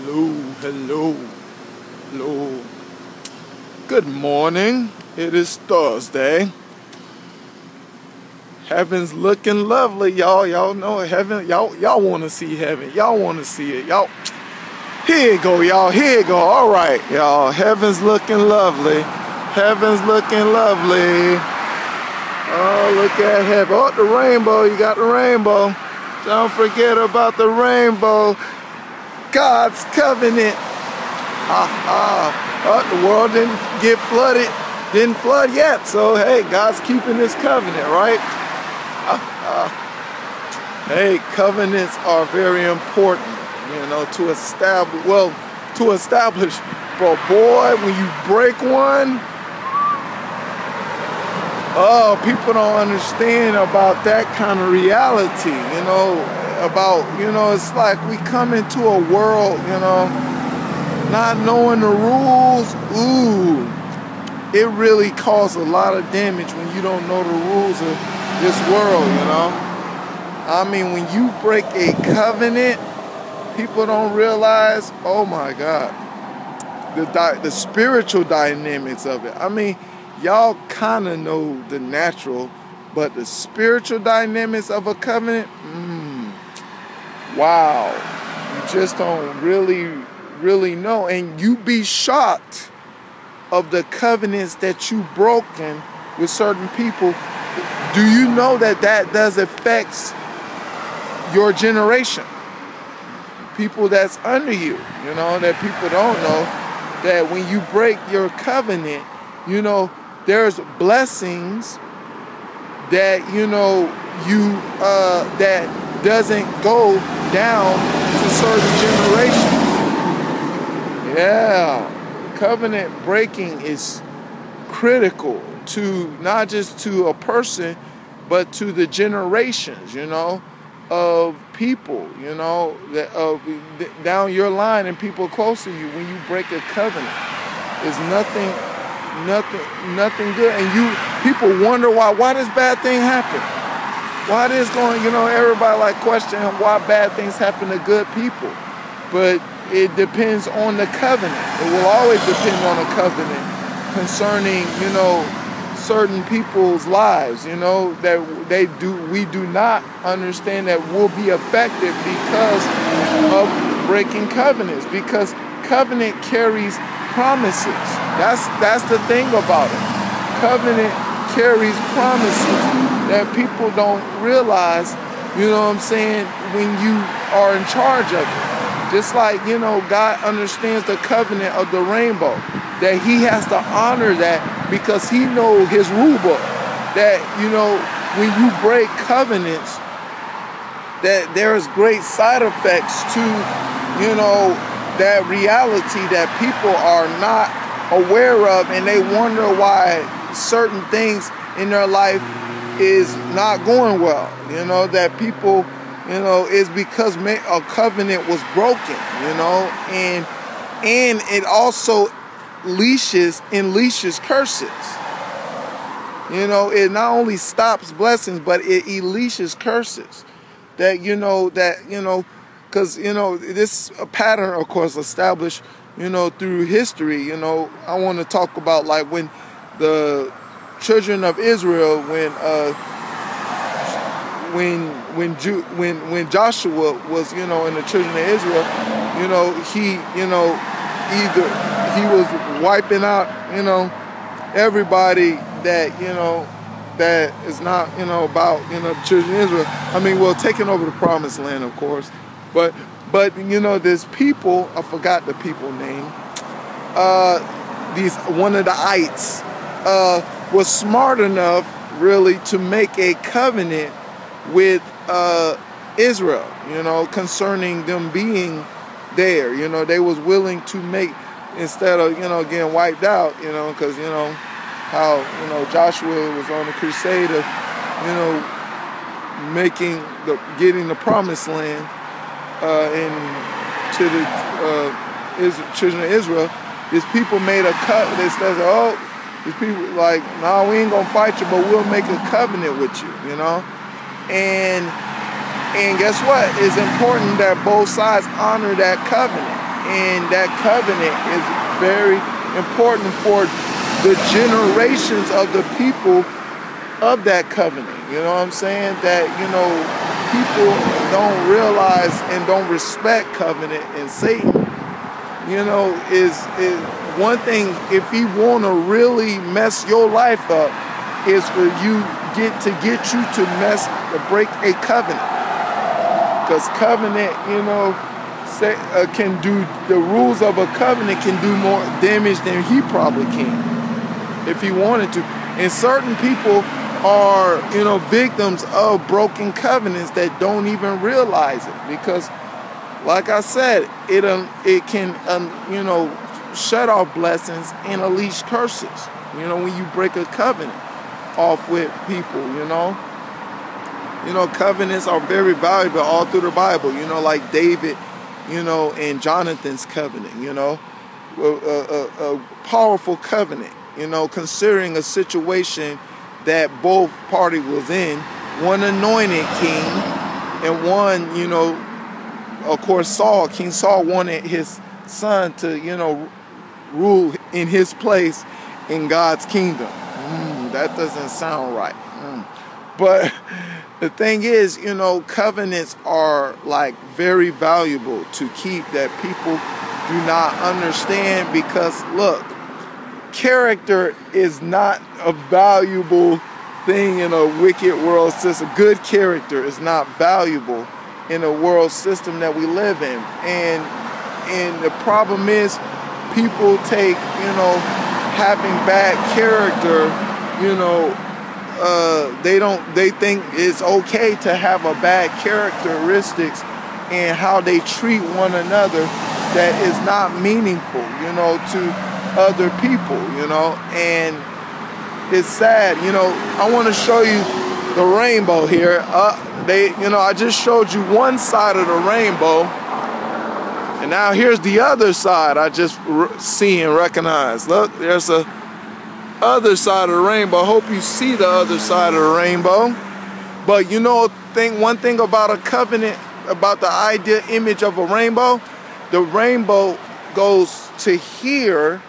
Hello, hello, hello. Good morning. It is Thursday. Heaven's looking lovely, y'all. Y'all know heaven. Y'all want to see heaven. Y'all want to see it. Y'all. Here you go, y'all. Here you go. All right, y'all. Heaven's looking lovely. Heaven's looking lovely. Oh, look at heaven. Oh, the rainbow. You got the rainbow. Don't forget about the rainbow. God's covenant. Oh, the world didn't get flooded. Didn't flood yet. So, hey, God's keeping his covenant, right? Hey, covenants are very important, you know, to establish. Well, to establish. But boy, when you break one, oh, people don't understand about that kind of reality, you know, about, you know, it's like we come into a world, you know, not knowing the rules. Ooh, it really causes a lot of damage when you don't know the rules of this world, you know. I mean, when you break a covenant, people don't realize, oh my God, the spiritual dynamics of it. I mean, y'all kind of know the natural, but the spiritual dynamics of a covenant, wow, you just don't really know. And you be shocked of the covenants that you broken with certain people. Do you know that does affect your generation? People that's under you, you know, that people don't know, that when you break your covenant, you know, there's blessings that, you know, that doesn't go down to certain generations. Yeah, covenant breaking is critical to not just to a person, but to the generations, you know, of people, you know, that down your line and people close to you. When you break a covenant, it's nothing good. And people wonder why does bad thing happen? Why this going, you know, everybody like question why bad things happen to good people. But it depends on the covenant. It will always depend on a covenant concerning, you know, certain people's lives, you know, that we do not understand that will be affected because of breaking covenants, because covenant carries promises. That's the thing about it. Covenant carries promises that people don't realize, you know what I'm saying, when you are in charge of it. Just like, you know, God understands the covenant of the rainbow, that he has to honor that because he knows his rule book, that, you know, when you break covenants, that there's great side effects to, you know, that reality that people are not aware of, and they wonder why certain things in their life is not going well, you know, that people, you know, is because a covenant was broken, you know, and it also unleashes curses. You know, it not only stops blessings, but it unleashes curses. That, you know, because, you know, this pattern, of course, established, you know, through history. You know, I want to talk about like when the children of Israel, when Joshua was, you know, in the children of Israel, you know, he was wiping out, you know, everybody that, you know, that is not, you know, about, you know, the children of Israel. I mean, well, taking over the promised land, of course, but you know, there's people, I forgot the people name, one of the ites was smart enough really to make a covenant with Israel, you know, concerning them being there. You know, they was willing to make, instead of, you know, getting wiped out, you know, because, you know, how, you know, Joshua was on the crusade of, you know, getting the promised land to the children of Israel. These people made a cut. They said, oh, these people like, no, we ain't gonna fight you, but we'll make a covenant with you, you know. And guess what? It's important that both sides honor that covenant. And that covenant is very important for the generations of the people of that covenant. You know what I'm saying? That, people don't realize and don't respect covenant, and Satan, is one thing. If he want to really mess your life up, is for you to get you to break a covenant, because covenant, can do, the rules of a covenant can do more damage than he probably can if he wanted to. And certain people are, victims of broken covenants that don't even realize it, because, like I said, it can shut off blessings and unleash curses. When you break a covenant off with people, covenants are very valuable all through the Bible. Like David, and Jonathan's covenant. A powerful covenant. Considering a situation that both parties was in, one anointed king, and one, of course, King Saul wanted his son to, rule in his place in God's kingdom. That doesn't sound right. But the thing is, covenants are like very valuable to keep, that people do not understand, because look, character is not a valuable thing in a wicked world system. Good character is not valuable in a world system that we live in. And the problem is, people take, having bad character, they think it's okay to have a bad characteristics and how they treat one another that is not meaningful, to other people, and it's sad. I want to show you the rainbow here. I just showed you one side of the rainbow, and now here's the other side. I just see and recognize. Look, there's the other side of the rainbow. I hope you see the other side of the rainbow. But one thing about a covenant, about the ideal image of a rainbow, the rainbow goes to here,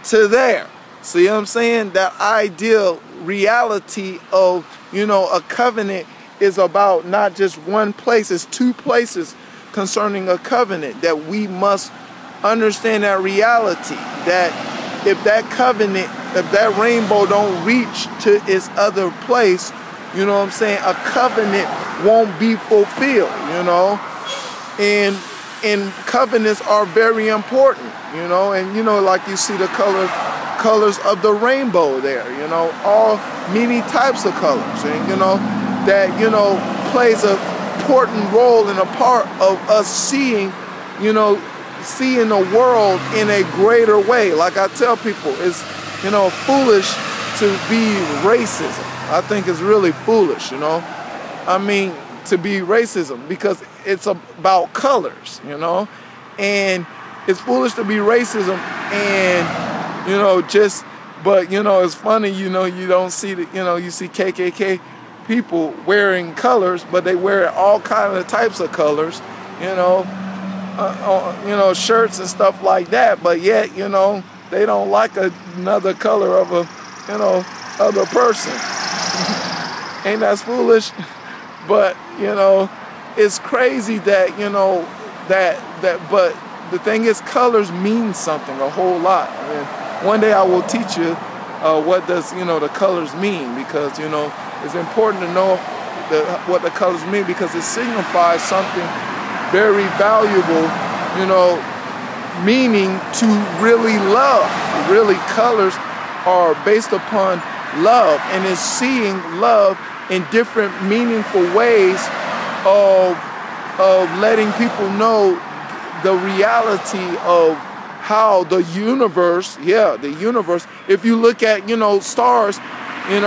to there. See what I'm saying? That ideal reality of, a covenant is about not just one place, it's two places concerning a covenant, that we must understand that reality, that if that covenant, if that rainbow don't reach to its other place, a covenant won't be fulfilled, and covenants are very important, and like you see the colors of the rainbow there, all many types of colors, and that plays a important role in a part of us seeing the world in a greater way. Like I tell people, it's foolish to be racism. I think it's really foolish, to be racism, because it's about colors, and it's foolish to be racism, and but it's funny, you don't see you see KKK people wearing colors, but they wear all kinds of types of colors, shirts and stuff like that, but yet they don't like another color of a other person. Ain't that foolish? But it's crazy that but the thing is, colors mean something a whole lot. One day I will teach you what does the colors mean, because it's important to know what the colors mean, because it signifies something very valuable, meaning to really love. Really, colors are based upon love, and it's seeing love in different meaningful ways of letting people know the reality of how the universe, if you look at, stars, and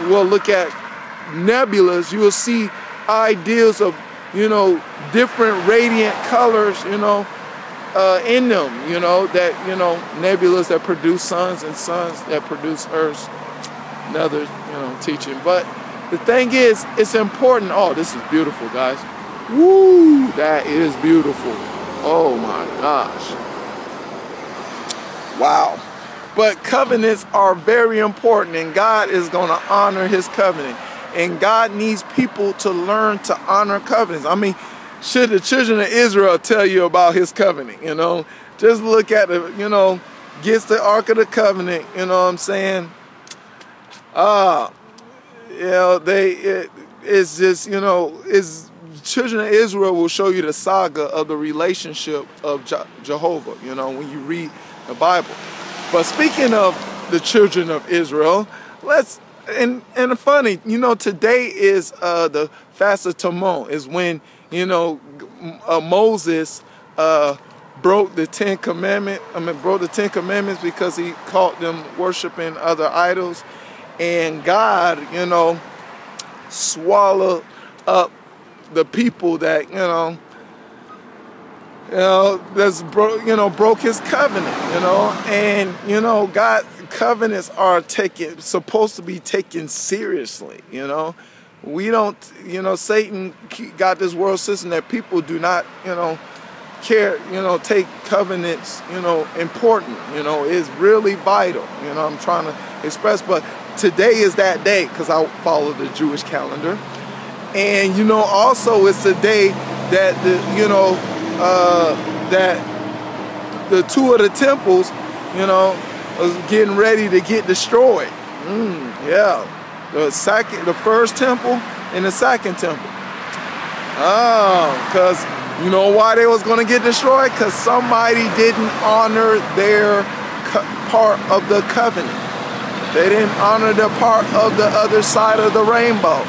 we'll look at nebulas, you will see ideas of, different radiant colors, in them, that, nebulas that produce suns and suns that produce earths. Another, teaching. But the thing is, it's important. Oh, this is beautiful, guys. Woo, that is beautiful. Oh my gosh. Wow. But covenants are very important, and God is going to honor his covenant. And God needs people to learn to honor covenants. I mean, should the children of Israel tell you about his covenant, you know? Just look at it, you know, gets the Ark of the Covenant, you know what I'm saying? You know, it's just, you know, children of Israel will show you the saga of the relationship of Jehovah, you know, when you read the Bible. But speaking of the children of Israel, and funny, you know, today is the Fast of Tamon, is when, you know, Moses broke the Ten Commandments because he caught them worshiping other idols, and God, you know, swallowed up the people that, broke his covenant, you know, and, you know, God covenants are supposed to be taken seriously, you know. We don't, you know, Satan got this world system that people do not, you know, care, you know, take covenants, you know, important, you know, is really vital, you know, I'm trying to express. But today is that day, because I follow the Jewish calendar. And, you know, also it's the day that that the two of the temples, you know, was getting ready to get destroyed. Yeah. The first temple and the second temple. Because you know why they was going to get destroyed? Because somebody didn't honor their part of the covenant. They didn't honor the part of the other side of the rainbow.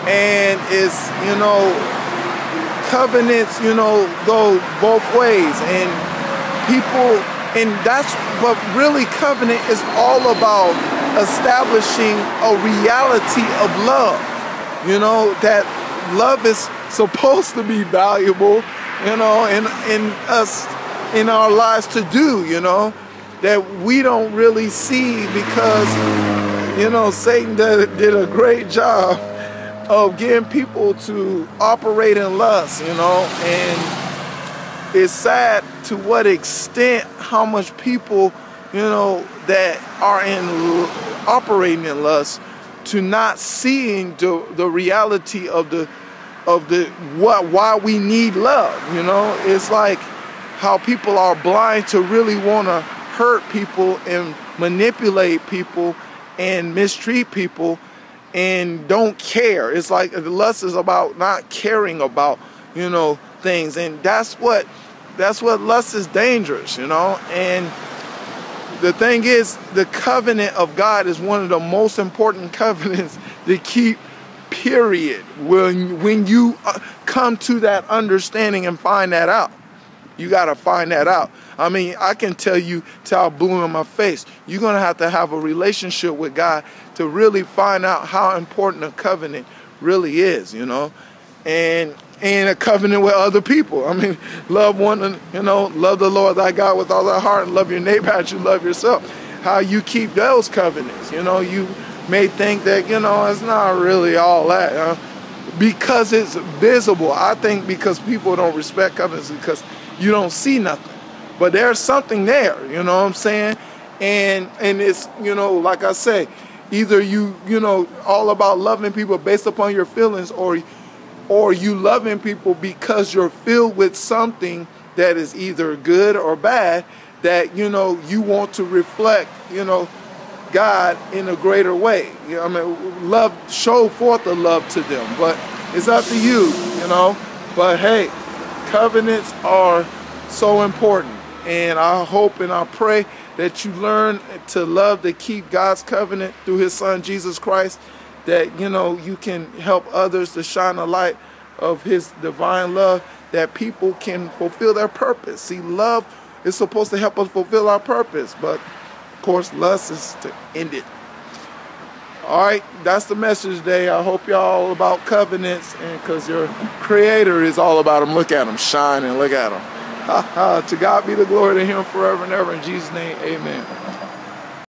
And it's, you know, covenants, you know, go both ways. And people, and that's what really covenant is all about, establishing a reality of love. You know, that love is supposed to be valuable, you know, in our lives to do, you know, that we don't really see because, you know, Satan did a great job of getting people to operate in lust, you know, and it's sad to what extent how much people, you know, that are operating in lust, to not seeing the reality of why we need love, you know. It's like how people are blind to really want to hurt people and manipulate people and mistreat people and don't care. It's like the lust is about not caring about, you know, things, and that's what lust is dangerous, you know. And the thing is, the covenant of God is one of the most important covenants to keep, period. When you come to that understanding and find that out, you got to find that out. I mean, I can tell you till I blew in my face, you're going to have a relationship with God to really find out how important a covenant really is, you know, and a covenant with other people. I mean, love the Lord thy God with all thy heart, and love your neighbor as you love yourself. How you keep those covenants, you know, you may think that, you know, it's not really all that, because it's visible. I think because people don't respect covenants because you don't see nothing. But there's something there, you know what I'm saying? And it's, you know, like I say, either you know, all about loving people based upon your feelings, or you loving people because you're filled with something that is either good or bad, that, you know, you want to reflect, you know, God in a greater way. You know, I mean, love, show forth the love to them, but it's up to you, you know. But hey, covenants are so important, and I hope and I pray that you learn to love, to keep God's covenant through his son Jesus Christ, that, you know, you can help others to shine a light of his divine love, that people can fulfill their purpose. See, love is supposed to help us fulfill our purpose, but of course lust is to end it. All right, that's the message today. I hope y'all all about covenants, and because your creator is all about them. Look at them shine, and look at them. To God be the glory, to him forever and ever. In Jesus' name, amen.